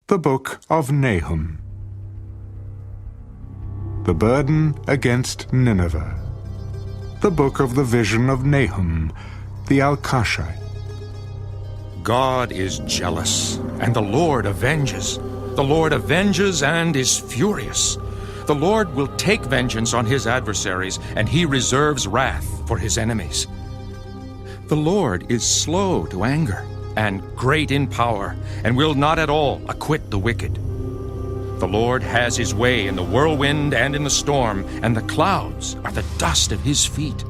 The Book of Nahum. The Burden against Nineveh. The Book of the Vision of Nahum, the Alkashite. God is jealous, and the Lord avenges. The Lord avenges and is furious. The Lord will take vengeance on his adversaries, and he reserves wrath for his enemies. The Lord is slow to anger, and great in power, and will not at all acquit the wicked. The Lord has his way in the whirlwind and in the storm, and the clouds are the dust of his feet.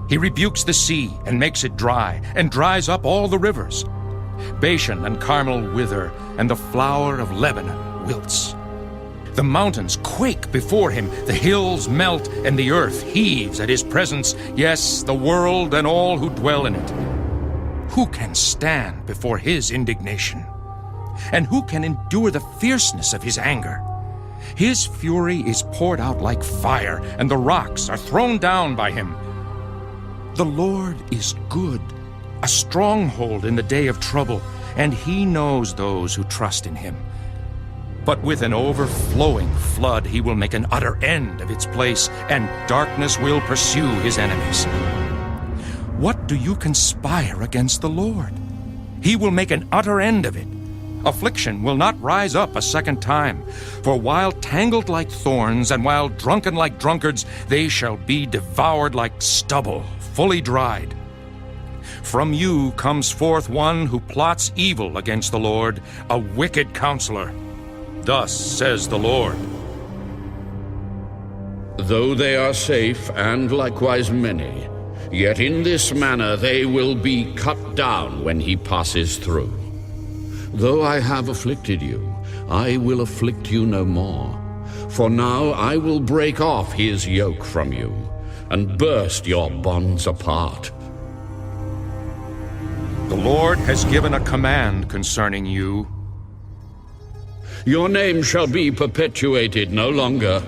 He rebukes the sea and makes it dry, and dries up all the rivers. Bashan and Carmel wither, and the flower of Lebanon wilts. The mountains quake before him, the hills melt, and the earth heaves at his presence, yes, the world and all who dwell in it. Who can stand before his indignation? And who can endure the fierceness of his anger? His fury is poured out like fire, and the rocks are thrown down by him. The Lord is good, a stronghold in the day of trouble, and he knows those who trust in him. But with an overflowing flood he will make an utter end of its place, and darkness will pursue his enemies. What do you conspire against the Lord? He will make an utter end of it. Affliction will not rise up a second time. For while tangled like thorns, and while drunken like drunkards, they shall be devoured like stubble, fully dried. From you comes forth one who plots evil against the Lord, a wicked counselor. Thus says the Lord. Though they are safe, and likewise many, yet in this manner they will be cut down when he passes through. Though I have afflicted you, I will afflict you no more. For now I will break off his yoke from you, and burst your bonds apart. The Lord has given a command concerning you. Your name shall be perpetuated no longer.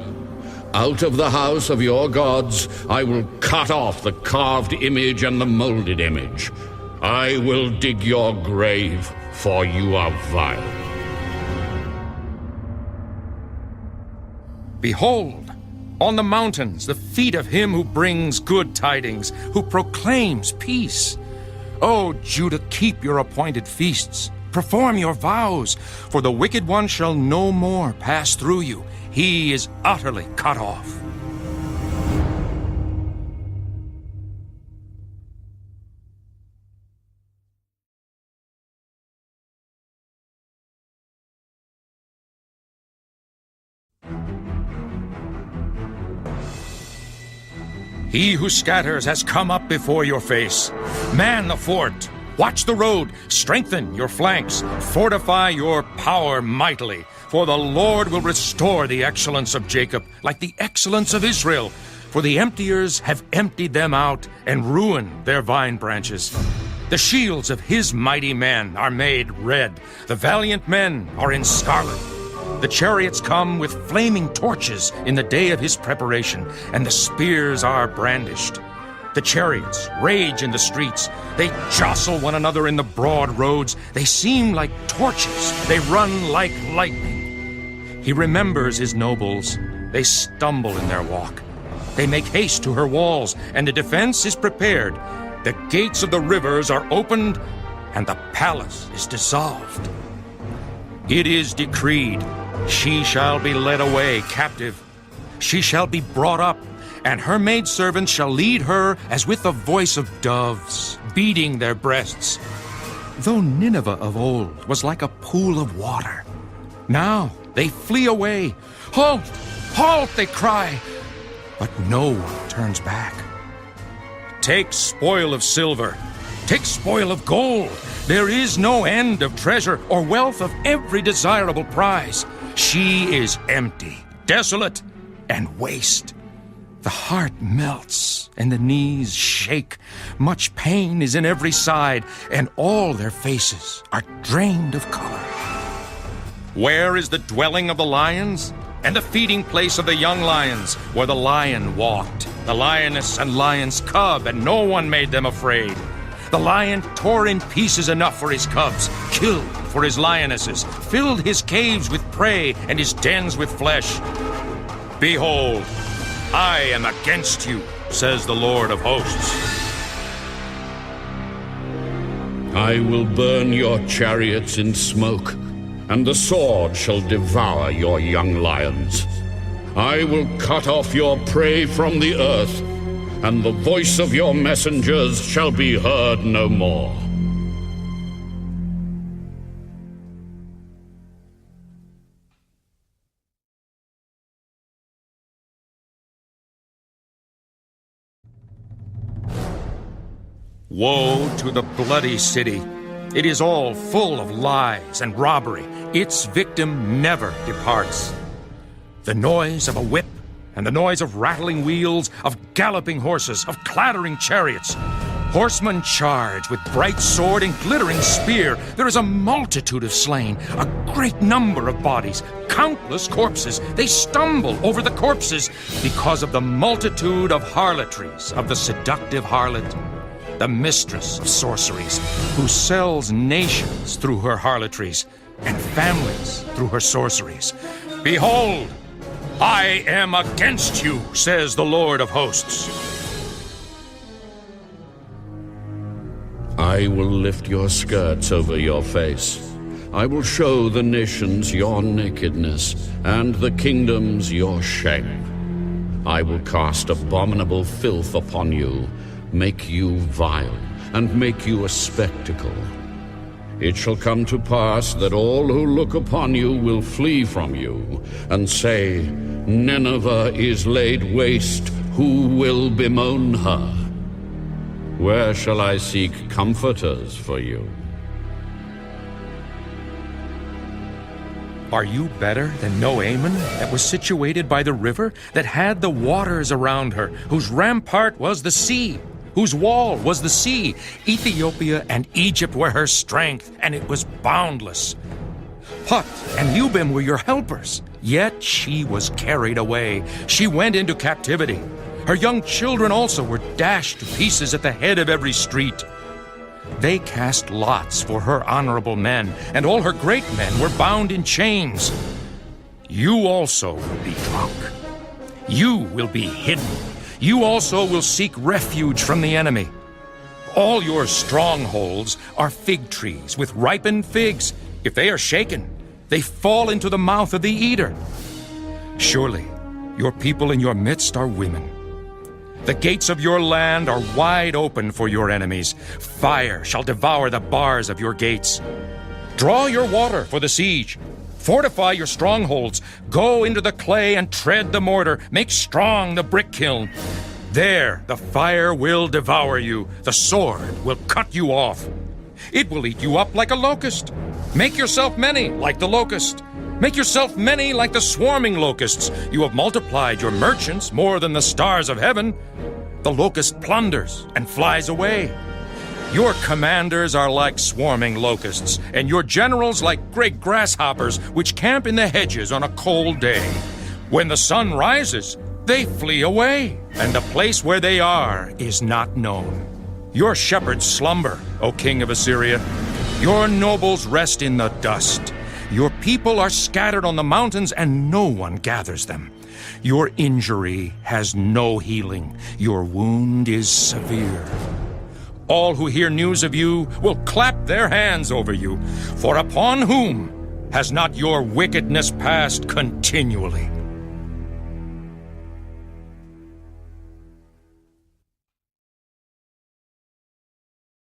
Out of the house of your gods I will cut off the carved image and the molded image. I will dig your grave, for you are vile. Behold, on the mountains the feet of him who brings good tidings, who proclaims peace. O Judah, keep your appointed feasts. Perform your vows, for the wicked one shall no more pass through you. He is utterly cut off. He who scatters has come up before your face. Man the fort. Watch the road, strengthen your flanks, fortify your power mightily, for the Lord will restore the excellence of Jacob, like the excellence of Israel. For the emptiers have emptied them out and ruined their vine branches. The shields of his mighty men are made red, the valiant men are in scarlet. The chariots come with flaming torches in the day of his preparation, and the spears are brandished. The chariots rage in the streets. They jostle one another in the broad roads. They seem like torches. They run like lightning. He remembers his nobles. They stumble in their walk. They make haste to her walls, and the defense is prepared. The gates of the rivers are opened, and the palace is dissolved. It is decreed, she shall be led away captive. She shall be brought up, and her maidservants shall lead her as with the voice of doves, beating their breasts. Though Nineveh of old was like a pool of water, now they flee away. Halt! Halt! They cry, but no one turns back. Take spoil of silver, take spoil of gold. There is no end of treasure or wealth of every desirable prize. She is empty, desolate, and waste. The heart melts, and the knees shake. Much pain is in every side, and all their faces are drained of color. Where is the dwelling of the lions, and the feeding place of the young lions, where the lion walked, the lioness and lion's cub, and no one made them afraid? The lion tore in pieces enough for his cubs, killed for his lionesses, filled his caves with prey and his dens with flesh. Behold, I am against you, says the Lord of hosts. I will burn your chariots in smoke, and the sword shall devour your young lions. I will cut off your prey from the earth, and the voice of your messengers shall be heard no more. Woe to the bloody city! It is all full of lies and robbery. Its victim never departs. The noise of a whip, and the noise of rattling wheels, of galloping horses, of clattering chariots. Horsemen charge with bright sword and glittering spear. There is a multitude of slain, a great number of bodies, countless corpses. They stumble over the corpses because of the multitude of harlotries of the seductive harlot, the mistress of sorceries, who sells nations through her harlotries and families through her sorceries. Behold, I am against you, says the Lord of hosts. I will lift your skirts over your face. I will show the nations your nakedness, and the kingdoms your shame. I will cast abominable filth upon you, make you vile, and make you a spectacle. It shall come to pass that all who look upon you will flee from you, and say, Nineveh is laid waste, who will bemoan her? Where shall I seek comforters for you? Are you better than NAHUM, that was situated by the river, that had the waters around her, whose rampart was the sea, whose wall was the sea? Ethiopia and Egypt were her strength, and it was boundless. Put and Ubim were your helpers, yet she was carried away. She went into captivity. Her young children also were dashed to pieces at the head of every street. They cast lots for her honorable men, and all her great men were bound in chains. You also will be drunk. You will be hidden. You also will seek refuge from the enemy. All your strongholds are fig trees with ripened figs. If they are shaken, they fall into the mouth of the eater. Surely your people in your midst are women. The gates of your land are wide open for your enemies. Fire shall devour the bars of your gates. Draw your water for the siege. Fortify your strongholds. Go into the clay and tread the mortar. Make strong the brick kiln. There the fire will devour you. The sword will cut you off. It will eat you up like a locust. Make yourself many like the locust. Make yourself many like the swarming locusts. You have multiplied your merchants more than the stars of heaven. The locust plunders and flies away. Your commanders are like swarming locusts, and your generals like great grasshoppers which camp in the hedges on a cold day. When the sun rises, they flee away, and the place where they are is not known. Your shepherds slumber, O king of Assyria. Your nobles rest in the dust. Your people are scattered on the mountains, and no one gathers them. Your injury has no healing. Your wound is severe. All who hear news of you will clap their hands over you. For upon whom has not your wickedness passed continually?